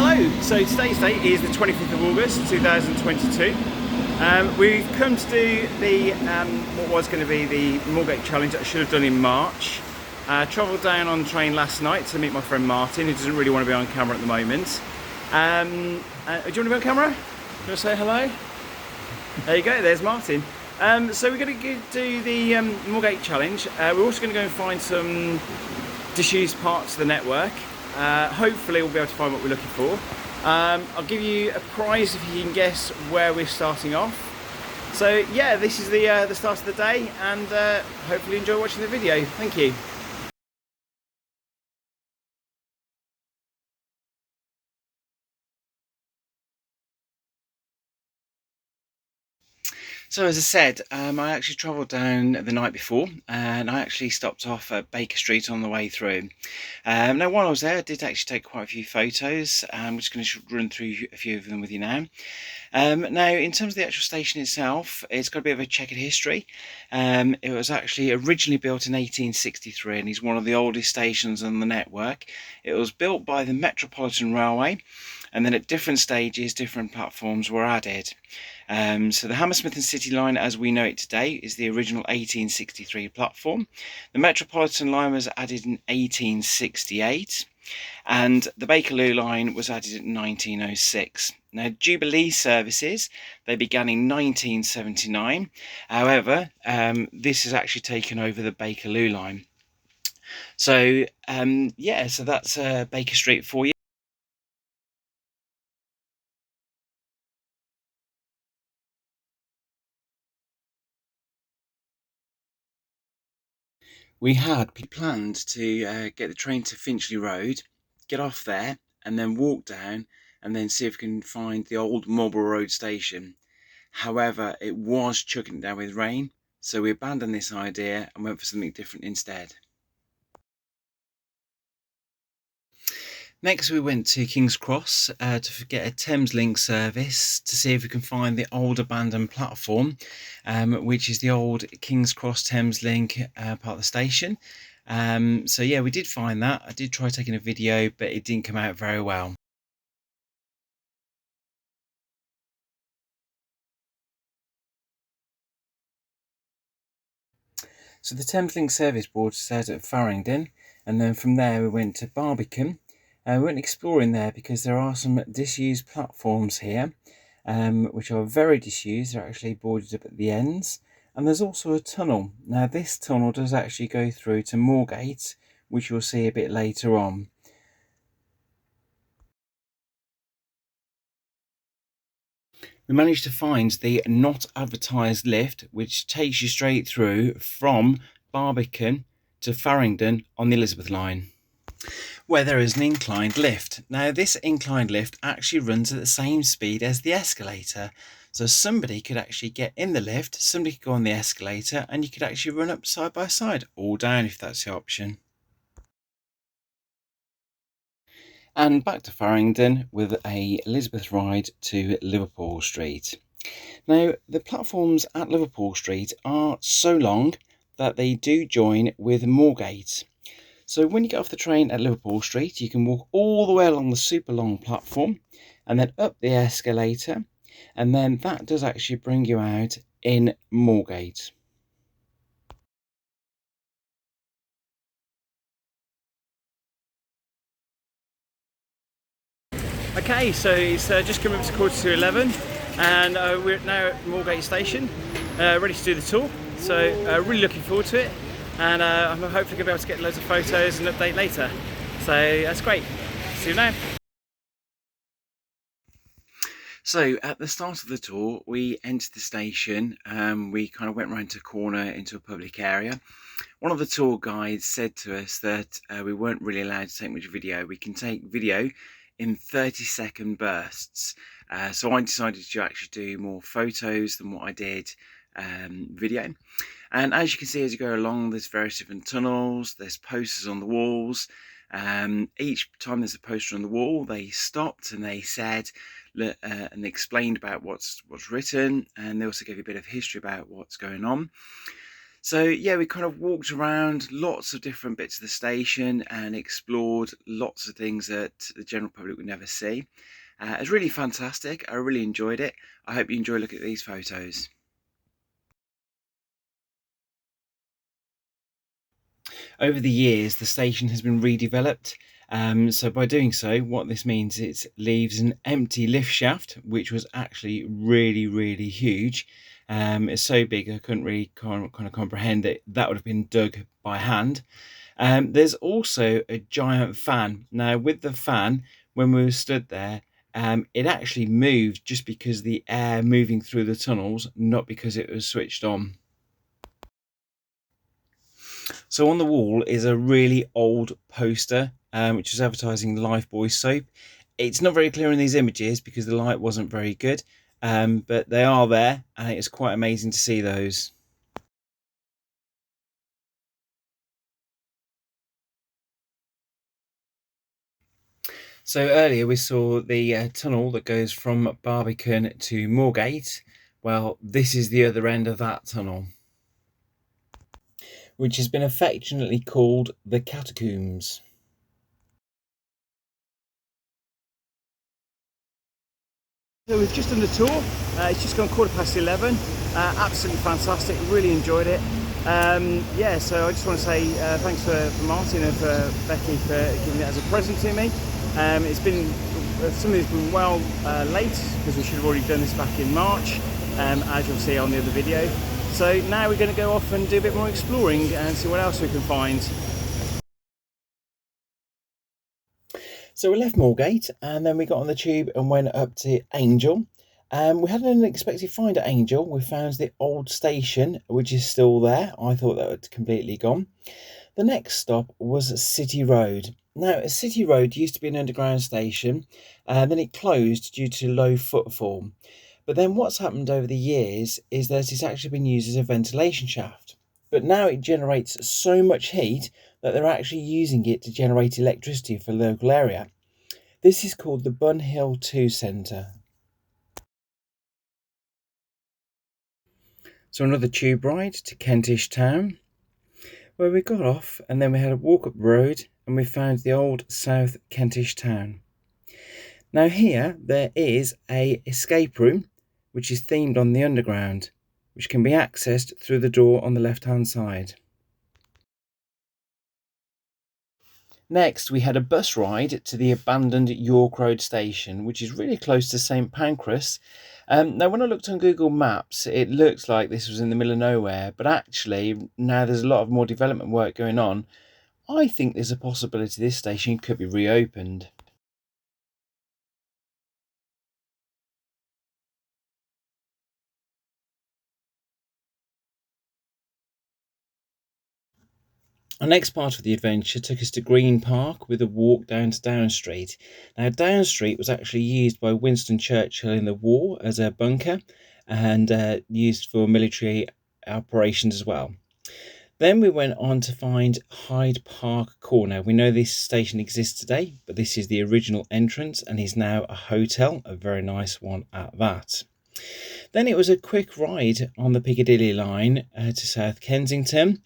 Hello, so today's date is the 25th of August 2022. We've come to do the what was going to be the Moorgate challenge that I should have done in March. Travelled down on train last night to meet my friend Martin, who doesn't really want to be on camera at the moment. Do you want to be on camera? Do you want to say hello? There you go, there's Martin. So we're going to do the Moorgate challenge. We're also going to go and find some disused parts of the network. Hopefully we'll be able to find what we're looking for. I'll give you a prize if you can guess where we're starting off. So yeah, this is the start of the day, and hopefully enjoy watching the video. Thank you. So as I said, I actually travelled down the night before, and I actually stopped off at Baker Street on the way through. Now while I was there, I did actually take quite a few photos. I'm just going to run through a few of them with you now. Now in terms of the actual station itself, it's got a bit of a checkered history. It was actually originally built in 1863 and is one of the oldest stations on the network. It was built by the Metropolitan Railway, and then at different stages different platforms were added. So the Hammersmith and City line as we know it today is the original 1863 platform. The Metropolitan line was added in 1868, and the Bakerloo line was added in 1906. Now Jubilee services, they began in 1979. However, this has actually taken over the Bakerloo line. So yeah, so that's Baker Street for you. We had planned to get the train to Finchley Road, get off there, and then walk down, and then see if we can find the old Marlborough Road station. However, it was chucking it down with rain, so we abandoned this idea and went for something different instead. Next we went to King's Cross to get a Thameslink service to see if we can find the old abandoned platform, which is the old King's Cross Thameslink part of the station. So yeah, we did find that. I did try taking a video, but it didn't come out very well. So the Thameslink service board started at Farringdon, and then from there we went to Barbican. We went exploring there because there are some disused platforms here, which are very disused. They're actually boarded up at the ends, and there's also a tunnel. Now this tunnel does actually go through to Moorgate, which you'll see a bit later on. We managed to find the not advertised lift, which takes you straight through from Barbican to Farringdon on the Elizabeth line, where there is an inclined lift. Now this inclined lift actually runs at the same speed as the escalator, so somebody could actually get in the lift, somebody could go on the escalator, and you could actually run up side by side or down if that's the option. And back to Farringdon with a Elizabeth ride to Liverpool Street. Now the platforms at Liverpool Street are so long that they do join with Moorgate. So when you get off the train at Liverpool Street, you can walk all the way along the super long platform and then up the escalator, and then that does actually bring you out in Moorgate. Okay, so it's just coming up to 11:15, and we're now at Moorgate Station, ready to do the tour. So really looking forward to it, and I'm hopefully going to be able to get loads of photos and update later. So that's great. See you now. So at the start of the tour, we entered the station. We kind of went round to a corner into a public area. One of the tour guides said to us that we weren't really allowed to take much video. We can take video in 30-second bursts. So I decided to actually do more photos than what I did video. And as you can see as you go along, there's various different tunnels, there's posters on the walls. Each time there's a poster on the wall, they stopped and they said and they explained about what's written, and they also gave you a bit of history about what's going on. So yeah, we kind of walked around lots of different bits of the station and explored lots of things that the general public would never see. It was really fantastic. I really enjoyed it. I hope you enjoy looking at these photos. Over the years, the station has been redeveloped. So by doing so, what this means, it leaves an empty lift shaft, which was actually really, really huge. It's so big I couldn't really kind of comprehend that that would have been dug by hand. There's also a giant fan. Now, with the fan, when we were stood there, it actually moved just because the air moving through the tunnels, not because it was switched on. So on the wall is a really old poster, which is advertising Lifebuoy soap. It's not very clear in these images because the light wasn't very good, but they are there, and it's quite amazing to see those. So earlier we saw the tunnel that goes from Barbican to Moorgate. Well, this is the other end of that tunnel, which has been affectionately called the Catacombs. So we've just done the tour. It's just gone 11:15. Absolutely fantastic. Really enjoyed it. Yeah, so I just want to say thanks for Martin and for Becky for giving it as a present to me. It's been something that's been well late because we should have already done this back in March, as you'll see on the other video. So now we're going to go off and do a bit more exploring and see what else we can find. So we left Moorgate and then we got on the tube and went up to Angel. We had an unexpected find at Angel. We found the old station, which is still there. I thought that had completely gone. The next stop was City Road. Now, City Road used to be an underground station, and then it closed due to low footfall. But then what's happened over the years is that it's actually been used as a ventilation shaft. But now it generates so much heat that they're actually using it to generate electricity for the local area. This is called the Bun Hill 2 Centre. So another tube ride to Kentish Town, where we got off and then we had a walk up the road and we found the old South Kentish Town. Now here there is a escape room which is themed on the underground, which can be accessed through the door on the left hand side. Next, we had a bus ride to the abandoned York Road station, which is really close to St Pancras. Now, when I looked on Google Maps, it looked like this was in the middle of nowhere, but actually, now there's a lot of more development work going on. I think there's a possibility this station could be reopened. Our next part of the adventure took us to Green Park with a walk down to Down Street. Now, Down Street was actually used by Winston Churchill in the war as a bunker and used for military operations as well. Then we went on to find Hyde Park Corner. We know this station exists today, but this is the original entrance and is now a hotel, a very nice one at that. Then it was a quick ride on the Piccadilly line to South Kensington,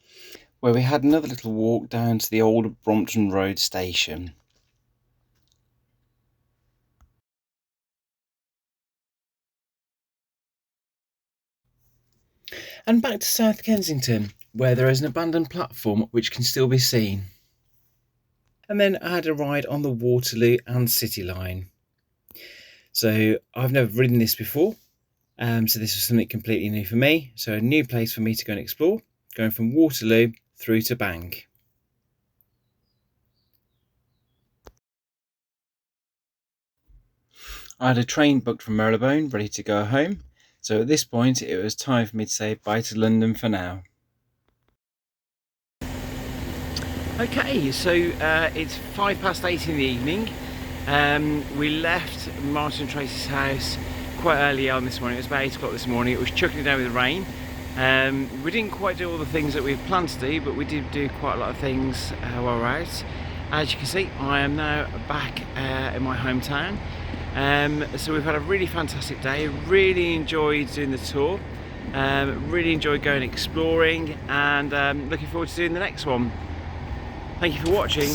where we had another little walk down to the old Brompton Road station. And back to South Kensington, where there is an abandoned platform which can still be seen. And then I had a ride on the Waterloo and City line. So I've never ridden this before, so this was something completely new for me. So a new place for me to go and explore, going from Waterloo through to Bank. I had a train booked from Marylebone, ready to go home. So at this point, it was time for me to say bye to London for now. Okay, so it's 8:05 in the evening. We left Martin and Tracy's house quite early on this morning. It was about 8 o'clock this morning. It was chucking down with rain. We didn't quite do all the things that we had planned to do, but we did do quite a lot of things while we're out. As you can see, I am now back in my hometown. So we've had a really fantastic day. Really enjoyed doing the tour. Really enjoyed going exploring, and looking forward to doing the next one. Thank you for watching.